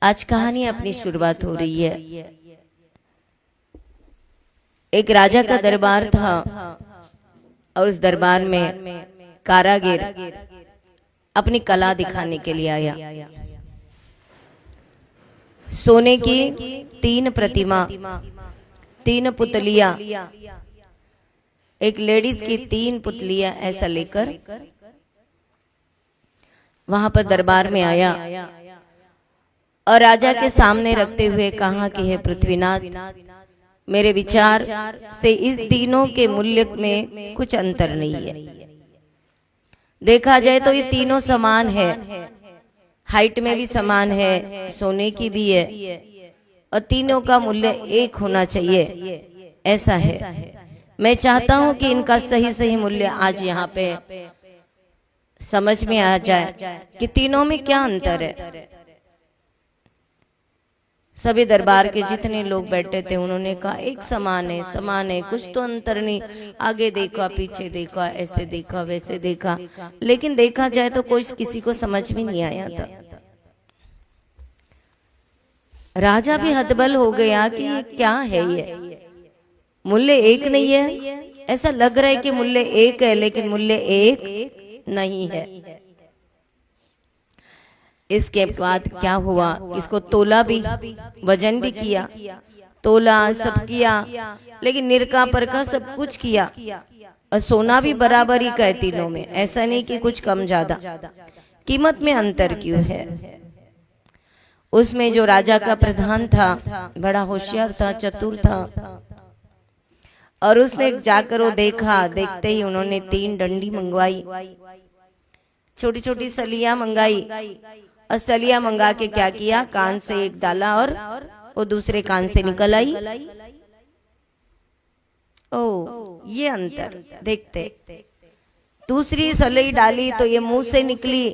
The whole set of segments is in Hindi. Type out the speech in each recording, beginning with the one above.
आज कहानी अपनी शुरुआत हो रही है। एक राजा का दरबार था और उस दरबार में कारागिर अपनी कला दिखाने के लिए आया। सोने की 3 प्रतिमा, 3 पुतलियां, एक लेडीज की 3 पुतलियां ऐसा लेकर वहां पर दरबार में आया और राजा के सामने रखते हुए कहा कि हे पृथ्वीनाथ, मेरे विचार से इस तीनों के मूल्य में कुछ अंतर नहीं है। देखा जाए तो ये तीनों समान है, हाइट में भी समान है, सोने की भी है और तीनों का मूल्य एक होना चाहिए, ऐसा है। मैं चाहता हूं कि इनका सही सही मूल्य आज यहाँ पे समझ में आ जाए कि तीनों में क्या अंतर है। सभी दरबार के जितने लोग बैठे थे उन्होंने कहा एक समान है, समान है, कुछ तो अंतर नहीं। आगे देखा, पीछे देखा, ऐसे देखा, वैसे देखा, लेकिन देखा जाए तो कोई किसी को समझ में नहीं आया था। राजा भी हतबल हो गया कि ये क्या है, ये मूल्य एक नहीं है। ऐसा लग रहा है कि मूल्य एक है लेकिन मूल्य एक नहीं है। इसके बाद क्या हुआ, इसको तोला भी, वजन भी किया, तोला सब किया, लेकिन निरका परका सब कुछ किया और सोना भी बराबर ही का है तीनों में, ऐसा नहीं कि कुछ कम ज्यादा। कीमत में अंतर क्यों है? उसमें जो राजा का प्रधान था बड़ा होशियार था, चतुर था और उसने जाकर वो देखा। देखते ही उन्होंने 3 डंडी मंगवाई, छोटी छोटी सलियां मंगाई और सलिया मंगा के क्या किया, कान से एक डाला और वो दूसरे कान से निकल आई। ओ, ये अंतर देखते। दूसरी सलई डाली तो ये मुंह से निकली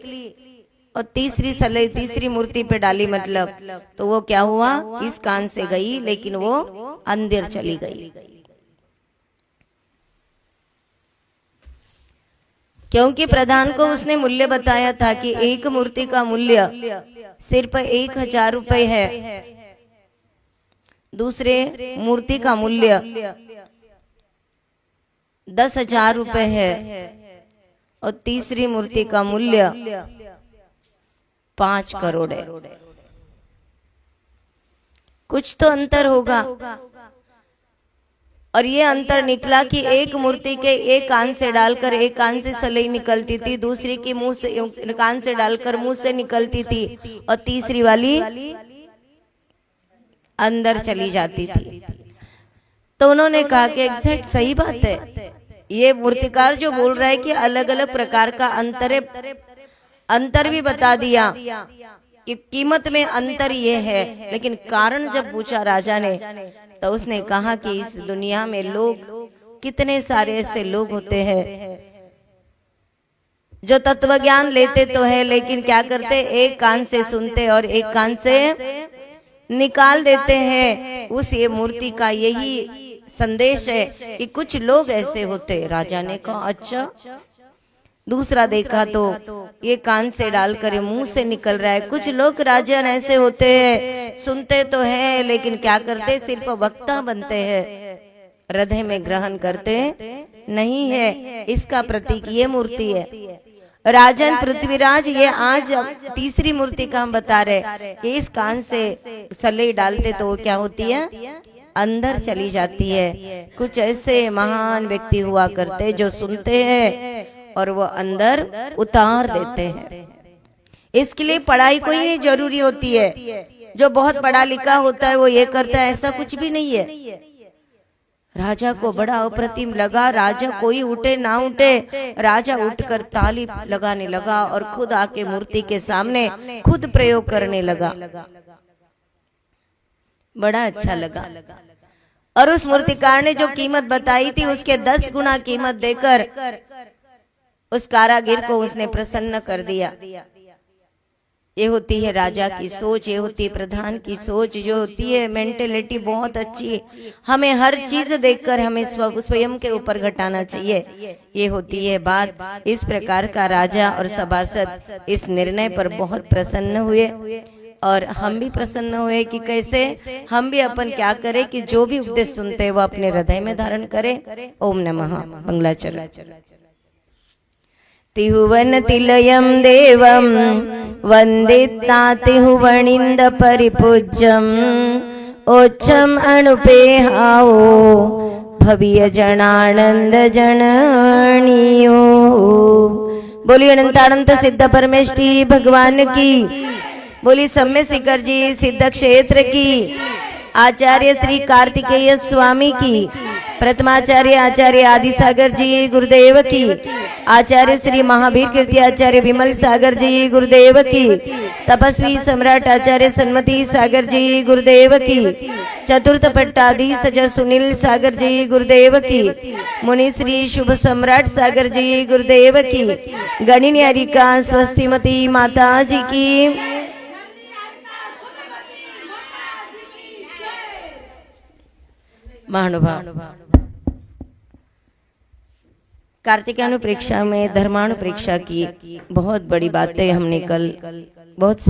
और तीसरी सलई तीसरी मूर्ति पे डाली, मतलब तो वो क्या हुआ, इस कान से गई लेकिन वो अंदर चली गई, क्योंकि प्रधान को उसने मूल्य बताया था कि एक मूर्ति का मूल्य सिर्फ 1000 रुपए है, दूसरे मूर्ति का मूल्य 10,000 रुपए है और तीसरी मूर्ति का मूल्य 5 करोड़ है। कुछ तो अंतर होगा। और ये अंतर निकला कि एक मूर्ति के एक कान से डालकर एक कान से सलई निकलती थी, दूसरी की मुंह से कान से डालकर मुंह से निकलती थी और तीसरी वाली अंदर चली जाती थी। तो उन्होंने कहा कि एग्जैक्ट सही बात है, ये मूर्तिकार जो बोल रहा है कि अलग अलग प्रकार का अंतर है, अंतर भी बता दिया कि कीमत में अंतर ये है। लेकिन कारण जब पूछा राजा ने तो उसने कहा कि इस दुनिया में लोग, कितने सारे ऐसे लोग होते हैं जो तत्व ज्ञान लेते तो है लेकिन क्या करते, एक कान से सुनते और एक कान से निकाल देते हैं। उस ये मूर्ति का यही संदेश है कि कुछ लोग ऐसे होते। राजा ने कहा अच्छा। दूसरा देखा तो ये कान से डालकर मुंह से निकल रहा है। कुछ लोग राजन ऐसे होते हैं, सुनते तो हैं लेकिन क्या करते, सिर्फ वक्ता बनते हैं, हृदय में ग्रहण करते नहीं है। इसका प्रतीक ये मूर्ति है। राजन पृथ्वीराज, ये आज तीसरी मूर्ति का हम बता रहे कि इस कान से सलई डालते तो वो क्या होती है, अंदर चली जाती है। कुछ ऐसे महान व्यक्ति हुआ करते जो सुनते हैं और वो अंदर उतार देते हैं। इसके लिए पढ़ाई कोई नहीं जरूरी होती है। जो बहुत पढ़ा लिखा होता है वो ये करता है, ऐसा कुछ भी नहीं है। राजा को बड़ा अप्रतिम लगा। राजा कोई उठे ना उठे, राजा उठकर ताली लगाने लगा और खुद आके मूर्ति के सामने खुद प्रयोग करने लगा। बड़ा अच्छा लगा। और उस मूर्तिकार ने जो कीमत बताई थी उसके 10 गुना कीमत देकर उस कारागिर को उसने प्रसन्न कर दिया। ये होती है राजा की सोच, ये होती है प्रधान की सोच, जो होती है मेंटेलिटी बहुत अच्छी है। हमें हर चीज देखकर हमें स्वयं के ऊपर घटाना चाहिए, ये होती है बात। इस प्रकार का राजा और सभासद इस निर्णय पर बहुत प्रसन्न हुए। और हम भी प्रसन्न हुए कि कैसे हम भी अपन क्या करें कि जो भी उपदेश सुनते हैं वो अपने हृदय में धारण करें। ओम नमः मंगलाचरण। तिहुवन तिलयम देवम वंदिता तिहुवनिंद परिपूज्यम ओच्छम अनुपेहाओ भव्य जनानंद जननियो। बोलिए अनंतानंत सिद्ध परमेष्टि भगवान की। बोली सम्य शिखर जी सिद्ध क्षेत्र की। आचार्य श्री कार्तिकेय स्वामी की। प्रथमाचार्य आचार्य आदि सागर जी गुरुदेव की। आचार्य श्री महावीर कीर्ति आचार्य विमल सागर जी गुरुदेव की। तपस्वी सम्राट आचार्य सन्मति सागर जी गुरुदेव की। चतुर्थ पट्टाधीश सुनील सागर जी गुरुदेव की। मुनि श्री शुभ सम्राट सागर जी गुरुदेव की। गणी न्यारिका स्वस्तिमती माता जी की। महानुभाव कार्तिकानुप्रेक्षा में धर्मानुप्रेक्षा की बहुत बड़ी बातें हमने कल बहुत